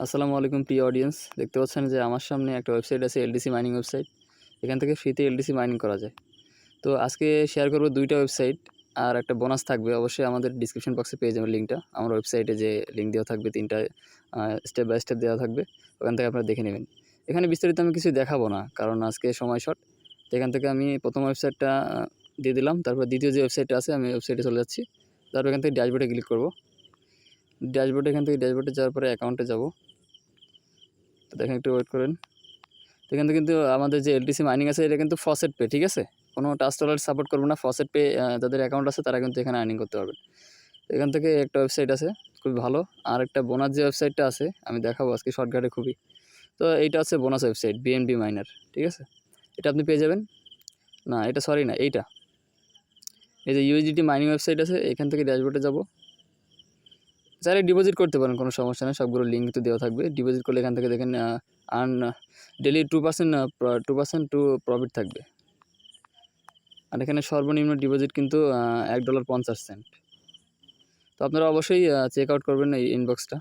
আসসালামু আলাইকুম প্রিয় অডিয়েন্স, দেখতে পাচ্ছেন যে আমার সামনে একটা ওয়েবসাইট আছে, এলটিসি মাইনিং ওয়েবসাইট। এখান থেকে ফ্রিতে এলটিসি মাইনিং করা যায়। তো আজকে শেয়ার করব দুইটা ওয়েবসাইট, আর একটা বোনাস থাকবে। অবশ্যই আমাদের ডিসক্রিপশন বক্সে পেয়ে যাবেন লিঙ্কটা। আমার ওয়েবসাইটে যে লিঙ্ক দেওয়া থাকবে, তিনটা স্টেপ বাই স্টেপ দেওয়া থাকবে, ওখান থেকে আপনারা দেখে নেবেন। এখানে বিস্তারিত আমি কিছু দেখাবো না, কারণ আজকে সময় শর্ট। তো এখান থেকে আমি প্রথম ওয়েবসাইটটা দিয়ে দিলাম, তারপর দ্বিতীয় যে ওয়েবসাইটটা আছে আমি ওয়েবসাইটে চলে যাচ্ছি। তারপর এখান থেকে ড্যাশবোর্ডে ক্লিক করব। ড্যাশবোর্ডে এখান থেকে ড্যাশবোর্ডে যাওয়ার পরে অ্যাকাউন্টে যাব। তো দেখেন, একটু ওয়েট করেন। তো এখান থেকে কিন্তু আমাদের যে এলটিসি মাইনিং আছে, এটা কিন্তু ফসেট পে, ঠিক আছে? কোনো ট্রাস্ট ওয়ালেট সাপোর্ট করবো না। ফসেট পে যাদের অ্যাকাউন্ট আছে তারা কিন্তু এখানে আর্নিং করতে পারবেন। এখান থেকে একটা ওয়েবসাইট আছে খুবই ভালো, আর একটা বোনাস যে ওয়েবসাইটটা আছে আমি দেখাবো আজকে শর্টকাটে খুবই। তো এইটা হচ্ছে বোনাস ওয়েবসাইট বিএনবি মাইনার, ঠিক আছে? এটা আপনি পেয়ে যাবেন। না, এটা সরি না, এইটা এই যে ইউএসডিটি মাইনিং ওয়েবসাইট আছে, এখান থেকে ড্যাশবোর্ডে যাব। চাইলে ডিপোজিট করতে পারেন, কোনো সমস্যা নেই, সবগুলো লিঙ্ক তো দেওয়া থাকবে। ডিপোজিট করলে এখান থেকে দেখেন আর্ন ডেলি 2% টু প্রফিট থাকবে। আর এখানে সর্বনিম্ন ডিপোজিট কিন্তু $1.50। তো আপনারা অবশ্যই চেক আউট করবেন এই ইনবক্সটা।